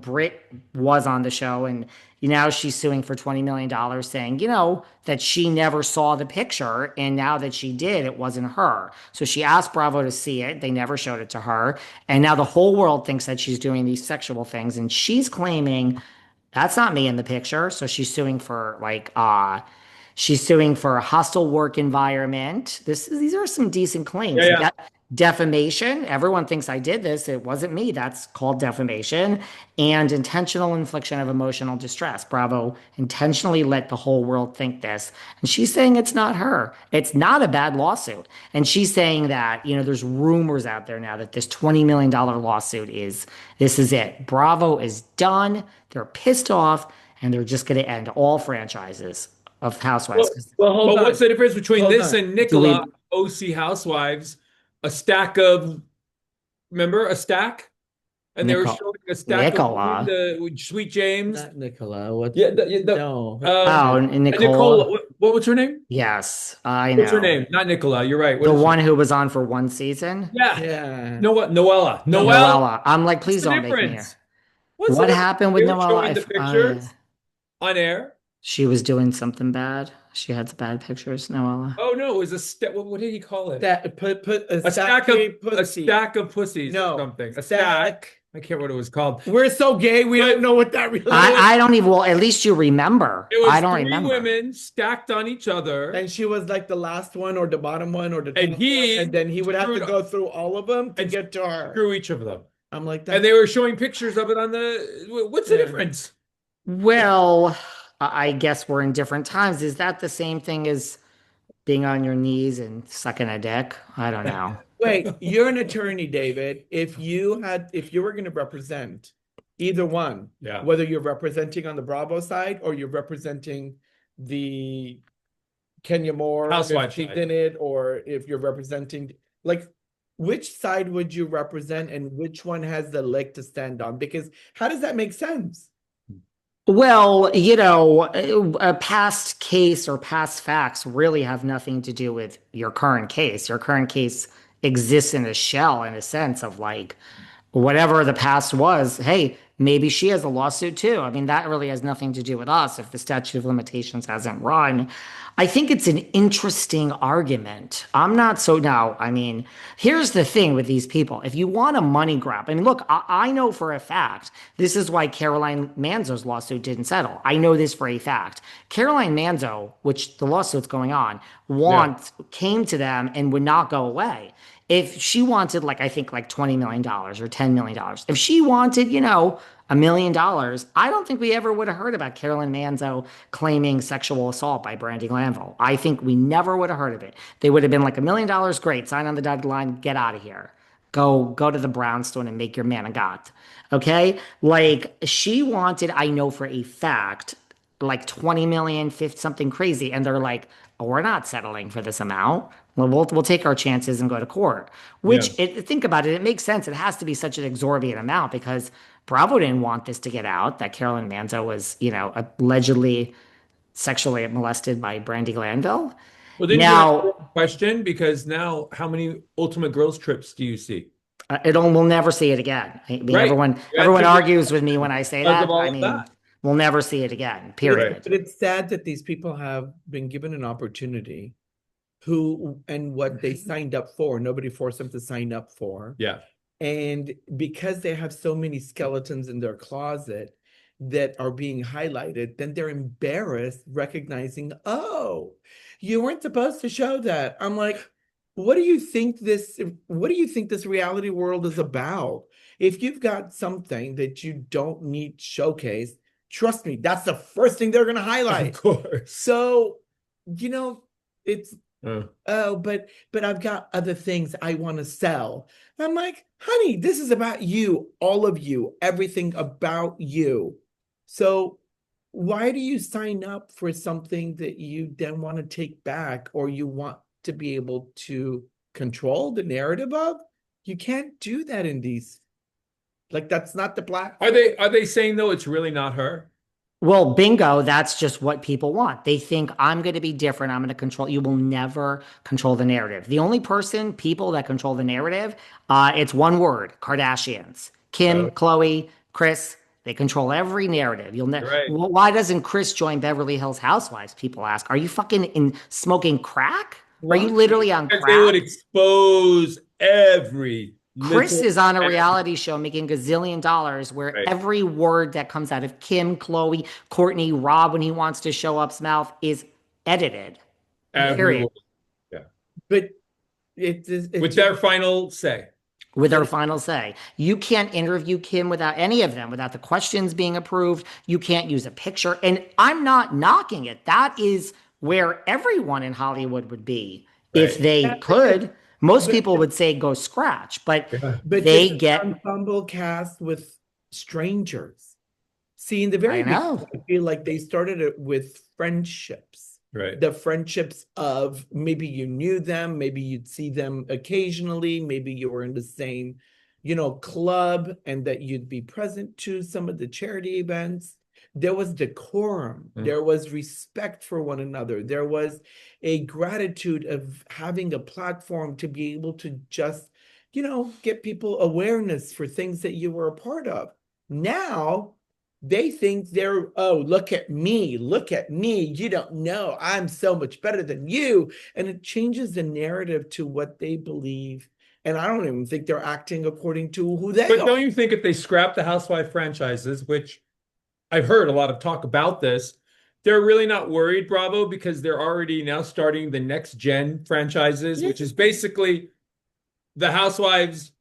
Brit was on the show, and now she's suing for $20 million, saying, that she never saw the picture, and now that she did, it wasn't her. So she asked Bravo to see it. They never showed it to her. And now the whole world thinks that she's doing these sexual things, and she's claiming that's not me in the picture. So she's suing for a hostile work environment. These are some decent Yeah, claims. yeah. Defamation. Everyone thinks I did this. It wasn't me. That's called defamation. And intentional infliction of emotional distress. Bravo intentionally let the whole world think this. And she's saying it's not her. It's not a bad lawsuit. And she's saying that, there's rumors out there now that this $20 million lawsuit this is it. Bravo is done. They're pissed off and they're just going to end all franchises of Housewives. Well, 'Cause Hold but what's on. the difference between Hold this on. and do Nicola, we, OC Housewives? A stack of, remember a stack? And they were Nicole, showing a stack of Nicola. with Sweet James. Not Nicola. What? Yeah, No. Oh, and and Nicole, Nicole. what was her name? Yes, I What's her know. name? Not Nicola. You're right. What The is she? one who was on for one season. Yeah. Yeah. Noella. No. Noelle. Noella. I'm like, What's please the don't make me. difference? What's the What difference? happened with They were Noella? showing the pictures on air. She was doing something bad. She had bad pictures, Noella. Oh no, it was a stack. What did he call it? That put A stack of pussy. pussies or No. something. A Stack. stack. I can't remember what it was called. We're so gay. We But don't know what that really I is. don't even, well, at least you remember. it I was don't three remember. women stacked on each other, And she was like the last one or the bottom one or the and top one. he And then he would have to screwed go through all of them to and get to her. screw each of them. I'm like And that. they were showing pictures of it on the. What's the Yeah. difference? Well, I guess we're in different times. Is that the same thing as being on your knees and sucking a dick? I don't know. Wait, you're an attorney, David. If you were going to represent either one, Yeah. whether you're representing on the Bravo side or you're representing the Kenya Moore, Housewife if she's side. in it, or if you're representing, like, which side would you represent and which one has the leg to stand on? Because how does that make sense? Well, a past case or past facts really have nothing to do with your current case. Your current case exists in a shell, in a sense of like whatever the past was. Hey, maybe she has a lawsuit too. I mean, that really has nothing to do with us if the statute of limitations hasn't run. I think it's an interesting argument. I'm not so now. I mean, here's the thing with these people. If you want a money grab, I mean, look, I know for a fact this is why Caroline Manzo's lawsuit didn't settle. I know this for a fact. Caroline Manzo, which the lawsuit's going on, came to them and would not go away. If she wanted, like, I think like $20 million or $10 million, if she wanted, $1 million, I don't think we ever would have heard about Carolyn Manzo claiming sexual assault by Brandy Glanville. I think we never would have heard of it. They would have been like $1 million, great, sign on the dotted line, get out of here. Go to the brownstone and make your man a god. Okay? Like she wanted, I know for a fact, like 20 million, 50, something crazy. And they're like, oh, we're not settling for this amount. Well, we'll take our chances and go to court. Yeah. Think about it, it makes sense. It has to be such an exorbitant amount because Bravo didn't want this to get out that Carolyn Manzo was, allegedly sexually molested by Brandy Glanville. Well, then you Now, have a question because now, how many Ultimate Girls trips do you see? we'll never see it again. I mean, Right. everyone argues with me when I say Because that. of all I of mean, that. we'll never see it again, But period. it's sad that these people have been given an opportunity and what they signed up for. Nobody forced them to sign up for. Yeah. And because they have so many skeletons in their closet that are being highlighted, then they're embarrassed recognizing, oh, you weren't supposed to show that. I'm like, what do you think this reality world is about? If you've got something that you don't need showcased, trust me, that's the first thing they're going to highlight. Of course. So, it's Uh, oh, but I've got other things I want to sell. I'm like, honey, this is about you, all of you, everything about you. So why do you sign up for something that you then want to take back or you want to be able to control the narrative of? You can't do that in these. Like, that's not the platform. are they saying though it's really not her? Well, bingo, that's just what people want. They think I'm going to be different. I'm going to control. You will never control the narrative. The only people that control the narrative, it's one word, Kardashians. Kim, Oh. Khloe, Chris, They control every narrative. Right. Why doesn't Chris join Beverly Hills Housewives? People ask. Are you fucking smoking crack? Are you literally on Because they would crack? expose every Chris little is on a and reality show making gazillion dollars where right. every word that comes out of Kim, Chloe, Courtney, Rob when he wants to show up's mouth is edited. Period. Everyone. Yeah. But it's With just their final say. With but our final say. You can't interview Kim without any of them, without the questions being approved. You can't use a picture. And I'm not knocking it. That is where everyone in Hollywood would be if Right. they could. Most but people would say go scratch, but Yeah. just they an get, ensemble cast with strangers. See, in the I very beginning, know. I feel like they started it with friendships. Right. The friendships of maybe you knew them, maybe you'd see them occasionally, maybe you were in the same, club, and that you'd be present to some of the charity events. There was decorum, there was respect for one another, there was a gratitude of having a platform to be able to just, get people awareness for things that you were a part of. Now, they think oh, look at me, you don't know, I'm so much better than you. And it changes the narrative to what they believe. And I don't even think they're acting according to who they But are. don't you think if they scrap the Housewife franchises, which I've heard a lot of talk about this, they're really not worried, Bravo, because they're already now starting the next gen franchises, which is basically the Housewives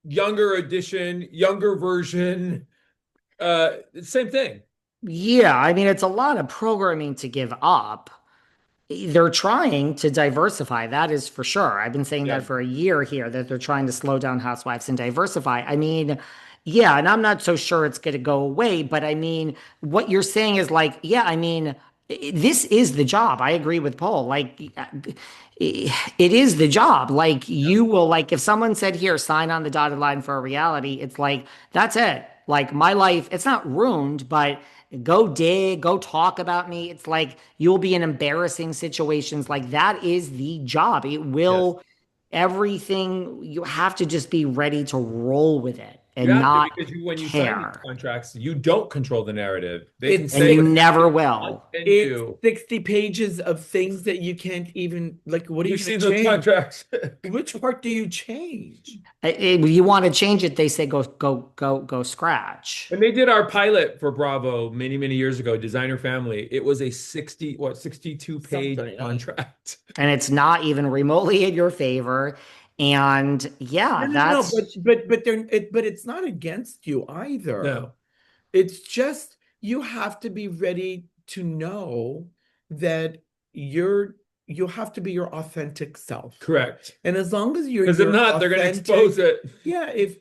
younger edition, younger version, same thing. Yeah, I mean, it's a lot of programming to give up. They're trying to diversify, that is for sure. I've been saying Yeah. that for a year here, that they're trying to slow down Housewives and diversify. I mean, yeah, and I'm not so sure it's going to go away, but I mean, what you're saying is like, yeah, I mean, this is the job. I agree with Paul. Like, it is the job. Like, you will, like, if someone said, here, sign on the dotted line for a reality, it's like, that's it. Like, my life, it's not ruined, but go dig, go talk about me. It's like you'll be in embarrassing situations. Like, that is the job. It Yes. will, everything, you have to just be ready to roll with it You and have to not because when you sign these care. contracts, you don't control the narrative. They can It's And say you what never they want will. and it's do. 60 pages of things that you can't even, like, what are you You've going seen to those change? contracts. Which part do you change? You want to change it, they say go scratch. When they did our pilot for Bravo many, many years ago, Designer Family, it was a 62 page Something, contract. And it's not even remotely in your favor. And yeah, No, that's but it's not against you either. No, It's just you have to be ready to know that you have to be your authentic self. correct. And as long as you're Because if your not, they're going to expose it. yeah, if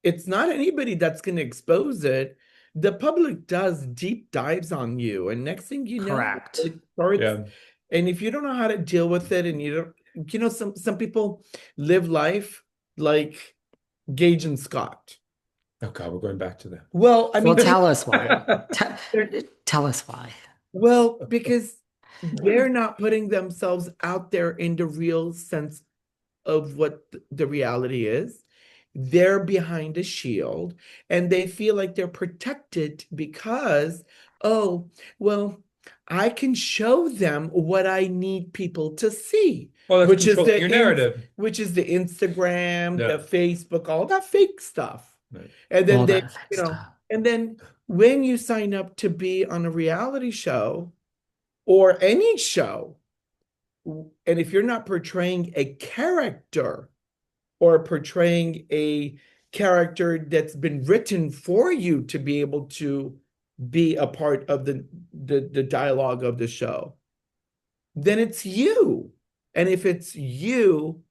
it's not anybody that's going to expose it, the public does deep dives on you, and next thing you know, correct. it starts. Yeah. And if you don't know how to deal with it, and you don't, some people live life like Gage and Scott. Oh God, we're going back to that. Well, I Well, mean, tell us why. they're- Tell us why. well, because they're not putting themselves out there in the real sense of what the reality is. They're behind a shield and they feel like they're protected because, oh, well, I can show them what I need people to see, Well, that's which is controlling your narrative. which is the Instagram, Yeah. the Facebook, all that fake stuff. Right. And then All they, that fake stuff. and then when you sign up to be on a reality show or any show, and if you're not portraying a character or portraying a character that's been written for you to be able to be a part of the dialogue of the show, then it's you. And if it's you,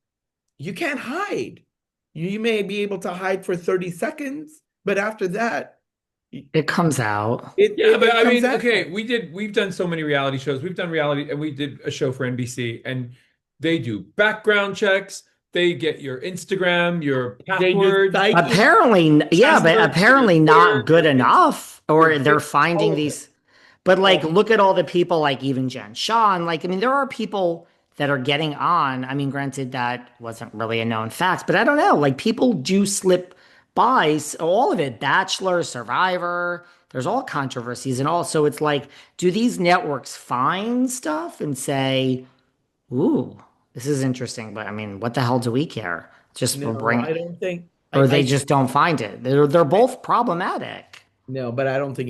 you can't hide. You may be able to hide for 30 seconds, but after that, It comes out. Yeah, but I comes mean, out. okay, we've done so many reality shows. We've done reality, and we did a show for NBC, and they do background checks. They get your Instagram, your They do password. Apparently, yeah, but Password, apparently your not Twitter, good your enough, or your they're all finding of it. these. But like, Oh, look at all the people, like even Jen Shaw, and like, I mean, there are people that are getting on. I mean, granted, that wasn't really a known fact, but I don't know. Like, people do slip all of it, Bachelor, Survivor, there's all controversies and all. So it's like, do these networks find stuff and say, ooh, this is interesting, but I mean, what the hell do we care? Just we're No, bringing, I don't think or I they just don't find it. They're both problematic. no, but I don't think